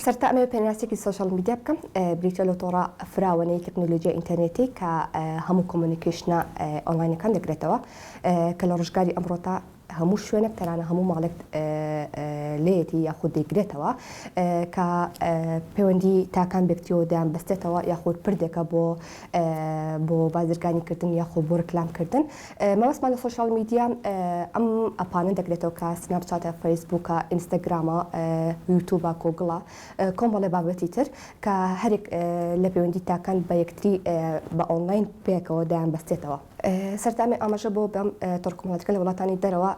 سرتأمل بيناسيك السوشيال ميديا بكم بريتلو تورا فراوني تكنولوجيا إنترنتي كهمو كومونيكيشنا أونلاين كان دقرتوا كالرجالي أمروتا همو شوية نبتلعنا همو مالك ليتي ياخد دقرتوا ك بيوندي تاكن بكتيو دام بستتوا ياخد بردك بو بازرگانی کردن یاخو بو رکلام کردن ما بس مال السوشيال ميديا ام ابان دقرتو کا سناب شات فيسبوك انستغرام يوتيوب جوجل كوم ولا بابتيتر كهرك لبيوندي تاكن بايكتري با اونلاين بيكو دام بستتوا سرتامي اماجه بو بام تركمات كل ولاتاني دروا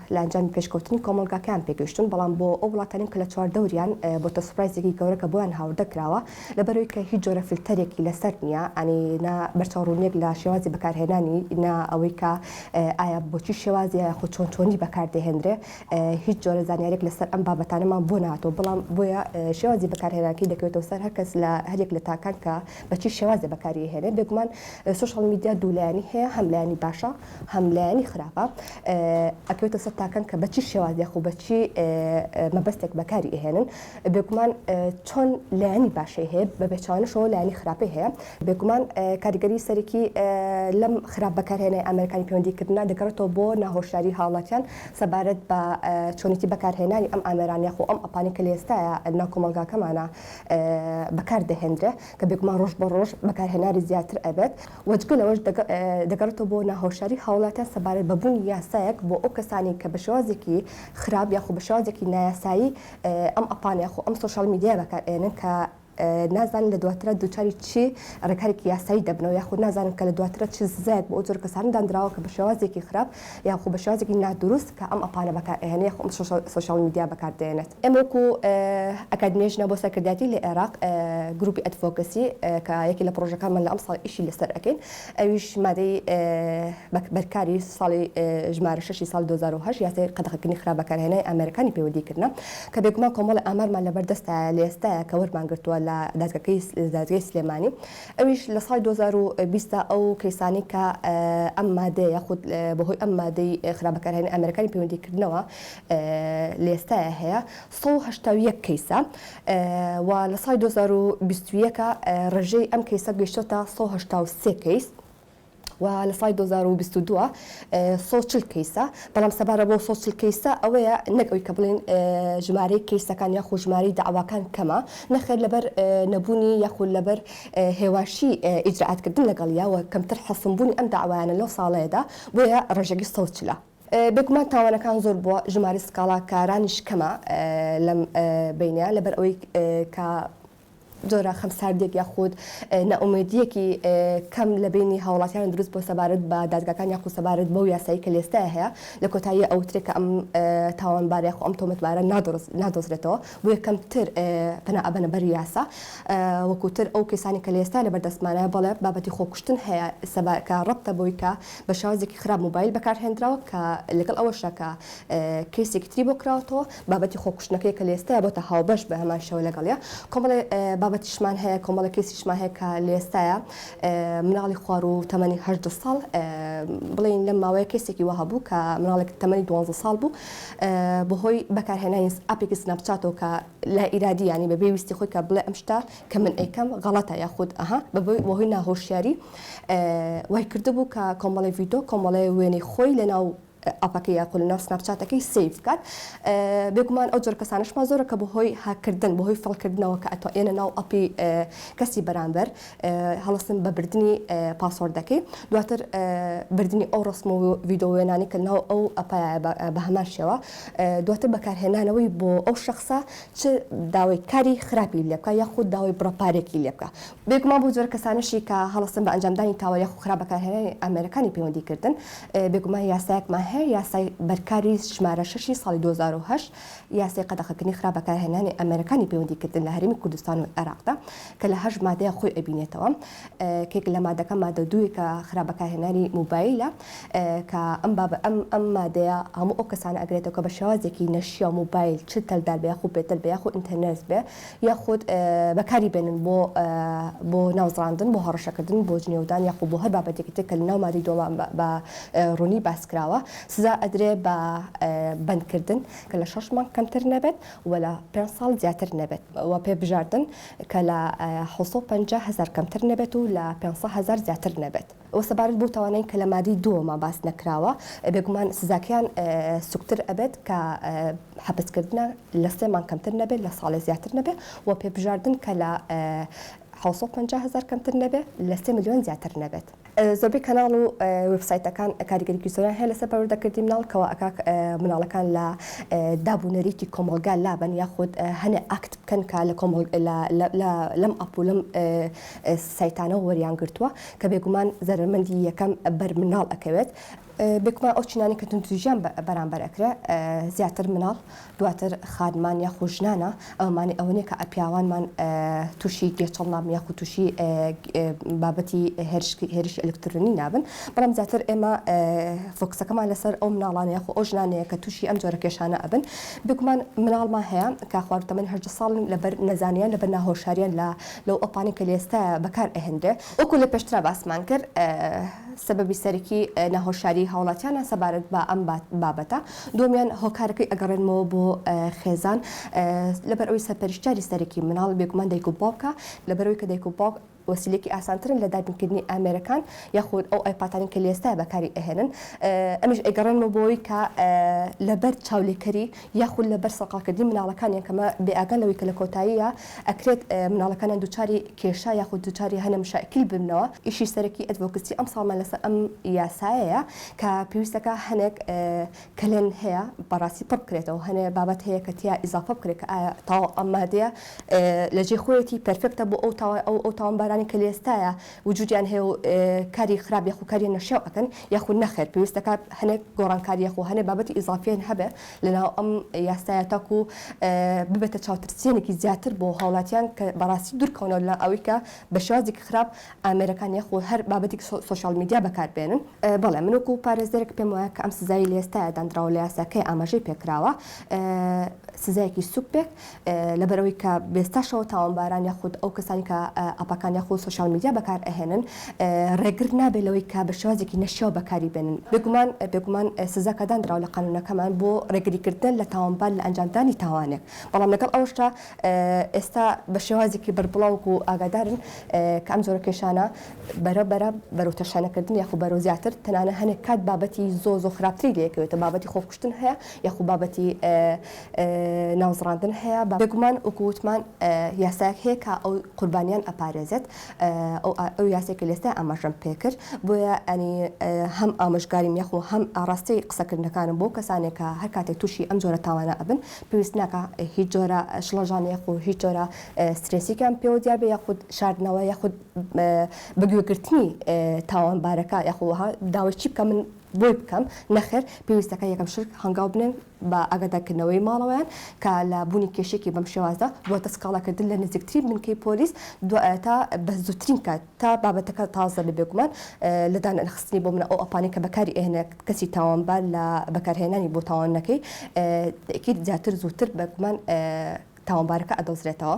لانجام بيشكوتني كومولغا كان بيكشتون بلان بو ولاتاني كل چوار دوريان بو تسبرايزي گورك بوان هاورد كراوا لبروي ك هيجورا فلتريك لسرنيا يعني نا برچارونيك لا شوازي بكار هناني نا اويكا ايا بوچي شوازي خو چونچوني بكار دهندره هيجورا زانيارك لسر ام بابتانه ما بوناتو بلان بويا شوازي بكار هناكي دكيتو سر هركس لا هريك لتاكن ك بچي شوازي بكاري هنا بگمان سوشيال ميديا دولاني هي هملاني باشا هملاني خرافه اكيتو ستاكن ك بچي شوازي خو بچي ما بستك بكاري هنا بگمان چون لاني باشا هي ببچانه شو لاني خرافه هي بگمان کارگری سرکی لم خراب بکار هنای امریکایی پیوندی کردن دکارتو بو نهوشیاری حالاتیان سبارت با چونیتی بکار هنای ام امرانی خو ام اپانی کلیستا ناکومالگا کمانا بکار دهندره که بگمان روش بروش بکار هنای زیادتر ابد وجگل وج دکارتو بو نهوشیاری حالاتیان سبارت ببون یاسایک بو اوکسانی که بشوازی کی خراب یا خو بشوازی کی نیاسایی ام اپانی خو ام سوشال میدیا بکار هنن که نازن لدواتره دوچاری چی رکاری که یاسایی دبنو یا خود نازن که لدواتره چی زد با اوتور کسان دندراو که بشوازی کی خراب یا خود بشوازی کی نادرست که ام اپانه بکار هنی خود سوشال میدیا بکار دینت امروکو اکادمیش نبود سکردیاتی لعراق گروپی ادفوکسی که یکی لپروژه کامل لامصال ایشی لسر اکین اویش مادی برکاری سال جمعه ششی سال 2008 یاسی قد خکنی خراب بکار هنی امریکانی پیودی کردن که بگم کامل امر من لبردست لیستا کور مانگرتو دادگاه سليماني اويش لصاي 2020 او كيساني كا اما دي ياخد بهوي اما دي خراب كارهن امريكاني بيوندي كدنوا ليستا هي صو هشتاويه كيسا ولصاي 2021 كا رجي ام كيسا قشتا صو هشتاو سي كيس ولصاي 2022 صوت الكيسة بلام سبارة بو صوت الكيسة أويا نقوي قبلين جماري كيسة كان ياخو جماري دعوة كان كما نخير لبر نبوني ياخو لبر هواشي إجراءات كدن لقاليا وكم ترحصن بوني أم دعوانا لو صاليدا ويا رجعي صوت لا بكمان تاوانا كان زور بو جماري سكالا كارانش كما لم بينيا لبر أوي ك جورا خمسار ديك ياخد ناوميديه كي كم لبيني هاولاتيان دروس بو سبارد با دادگاه كان ياخو سبارد بو ياساي كليستا هي لكوتايه او تريك ام تاوان بار ياخو ام تومت بار نادوز رتو بو كم تر بنا ابنا برياسا وكوتر او كيساني كليستا لبردس معنا بلا بابتي خوكشتن هي سبا كربطه بويكا بشازك خراب موبايل بكار هندرا ك لكل اول شكا كيسي كتريبو كراوتو بابتي خوكشتن كليستا بو تهاوبش بهما شو لقاليا كمل بابتش مان هيك كمال كيسش مان هيك ليستايا منالي خوارو 8 هجد صال بلين لما ويا كيسكي وهبو كمنالي 8 12 صال بو بهوي بكر هنا ابيك سناب شاتو ك لا ارادي يعني ببي ويستي خوي كبلا امشتا كمن اي كم غلطه ياخذ اها ببي وهنا هوشياري وهي كردبو كمال فيديو كمال ويني خوي لنا أباكي يقول نفس سناب شات كي سيف كات بيكمان أجر كسانش ما زور كبهوي هكردن بهوي فل كردنا وكأتو أنا ناو أبي كسي برامبر هلصن ببردني باسورد كي دواتر بردني أو رسمو فيديو يعني كنا أو أبا بهمان شوا دواتر بكار هنا نوي بو أو شخصة ش داوي كاري خرابي ليبكا ياخد داوي براباريكي ليبكا بيكمان بوجر كسانشي كهلصن بأنجام داني تاو ياخد خراب بكار هنا أمريكاني بيوندي كردن بيكمان ياساك ما یاسای برکاری شماره 6 سال 2008 یاسای قد خکنی خراب کار هنانی امریکانی پیوندی کردن لهرمی کردستان و عراق دا که لهج ماده خوی ابینه توام که لماده کم ماده دوی که خراب کار هنانی موبایل که ام باب ام ماده هم اوکسان اگریتو که بشوازی کی نشیا موبایل چتل در بیاخو بیتل بیاخو اینترنت بی یاخود بکاری بینن بو نوزراندن بو هرش کردن بو جنیودان یاخو بو هر بابتی که تکل نو مادی دوام با رونی بس کراوا سزا ئەدرێ بە بەندکردن کە لە 6 مانگ کەمتر نەبێت و لە 5 ساڵ زیاتر نەبێت و پێبژاردن کە لە 750,000 کەمتر نەبێت و لە 500,000 زیاتر نەبێت. ئەوە سەبارەت بۆ تاوانەی کە لە مادی دووەمە باس نەکراوە بێگومان سزاکیان سوکتر ئەبێت کە حەبسکردنە لە 3 مانگ کەمتر نەبێت لە ساڵی زیاتر نەبێت و پێبژاردن کە لە 750,000 کەمتر نەبێت لە 3 ملیۆن زیاتر نەبێت. زۆربەی کەناڵ و وێبسایتەکان کاریگەریکی زۆریان هەیە لەسەر پەروەردەکردنی مناڵ کەوا ئەکا مناڵەکان لە دابوونەریتی کۆمەلگا لابن یاخود هەنێ ئاکت بکەن کە لەم ئەپ و لەم سایتانە وەریان گرتووە کە بێگومان زەرمەندی یەکەم بەر مناڵ ئەکەوێت. بێگومان ئەو چینانی کە تونتوژیان بەرامبەر ئەکرێ زیاتر مناڵ دواتر خادمان یاخو ژنانە ئەومانی ئەوەیە کە ئەپیاوانمان تووشی گێچەڵ نابن یاخو تووشی بابەتی هێرش ئەلکترۆنی نابن بەڵام زیاتر ئێمە فۆکسەکەمان لەسەر ئەو مناڵانە یاخو ئەو ژنانەیە کە تووشی ئەم جۆرە کێشانە ئەبن بێگومان مناڵمان هەیە کە خواردەمەنی 8 ساڵن لەبەر نەزانیان لەبەر ناهۆشاریان لەو ئەپانی کە لێستایە بەکار ئەهێنرێ وەکو لە پێشترا باسمان کرد سببی سەرەکی ناهۆشاری هاوڵاتیانە سەبارەت بە ئەم بابەتە دومیان هۆکارەکەی ئەگەڕێنمەوە بۆ خێزان لەبەر ئەوەی سەرپەرشتیاری سەرەکی مناڵ بێگومان دایک و باوکە لەبەرەوەی کە دایک و باوک وسیلێکی ئاسانترن لە دابینکردنی ئامێرەکان یاخود ئەو ئایپاتانی کە لێستای بەکاری ئەهێنن ئەمیش ئەگەڕێنمەوە بۆەوەی کە لەبەر چاولێکەری یاخود لەبەر سەقاکردنی مناڵەکانیان کەمە بێئاگان لەوەی کە لە کۆتاییە ئەکرێت مناڵەکانیان دووچاری کێشا یاخود دووچاری هەنە مشاکیل ببنەوە ئیشی سەرەکی ئەدڤۆکسی ئەم ساڵمان لەسەر ئەم یاسایەیە کە پێویستەکە هەنێک کەلێن هەیە بەڕاستی پڕ بکرێتەوە هەنێ بابەت هەیە کە تیا ئیزافە بکرێت کە ئایا تاو ئەم مادەیە لە جێخۆیەتی پەرفێکتە بۆ ئەو تاوانبارانی کە لێستایە وجودیان هەیە و کاری خراپ یاخو کاری نەشێو ئەکەن یاخود نەخێر پێویستەکە هەنێک گۆڕانکاری یاخو هەنێ بابەتی ئیزافیان هەبێ لەناو ئەم یاسایە تاکو ببێتە چاوترسێنێکی زیاتر بۆ هاوڵاتیان کە بەڕاستی دوورکەونەوە لە ئەوەی کە بە شێوازێکی خراپ ئامێرەکان یاخو هەر بابەتی سوشال میدیا بەکاربێنن بەڵێ من وەکو پارێزەرێک پێم وایە کە ئەم سزای لێستایە دانراوە لە یاساکەی ئاماژەی پێکراوە سزایەکی سوکبێک لەبەرەوەی کە بێستاشەوە تاوانباران یاخود ئەو کەسانی کە ئاپاکان یاخود سوشال میدیا بەکار ئەهێنن ڕێگر نابێت لەوەی کە بە شێوازێکی نەشێو بەکاری بێنن بێگومان سزاکە دانراوە لە قانونەکەمان بۆ ڕێگریکردن لە تاوانبار لە ئەنجامدانی تاوانێک بەڵام لەگەڵ ئەوشتا ئێستا بە شێوازێکی بەربڵاوک و ئاگادارن کە ئەم جۆرە کێشانە بەرەو تەشانەکردن یاخود بەرەو زیاتر تەنانە هەنێک کات بابەتی زۆ خراپتری لەکەوێتە بابەتی خۆفکوشتن هەیە یاخود بابەتی ناوزڕاندن هەیە بێگومان وەکووتمان یاسایەک هەیە کە ئەو قوربانیان ئەپارێزێت ئەو یاسێکی لێستای ئاماژەم پێکرد بۆیە ئەنی هەم ئامۆژگاریم یاخۆ هەم ئاڕاستی قسەکردنەکانم بۆ کەسانێک کە هەر کاتێک تووشی ئەم جۆرە تاوانە ئەبن پێویست ناکە هیچ جۆرە شڵەژان یاخۆ هیچ جۆرە سترێسیکیان پێوە دیار بێ یاخود شاردنەوە یاخود بەگوێگرتنی تاوانبارەکە یاخۆها داوای چی بکە من بۆی بکەم نەخێر پێویستەکە یەکەم شت هەنگاو بنێن بە ئاگادارکردنەوەی ماڵەوەیان کە لە بوونی کێشێکی بەم شێوازدا دواتە سکاڵاکردن لە نزیکترین بنکەی پۆلیس تا بە زووترین کات تا بابەتەکە تازە لە بێگومان لەدان خستنی بۆ منە ئەو ئەپانی کە بەکاری ئێنە کەسی تاوانبار لە بەکارهێنانی بۆ تاوانەکەی ئەکید زیاتر زووتر بەگومان تاوانبارەکە ئەدۆزرێتەوە.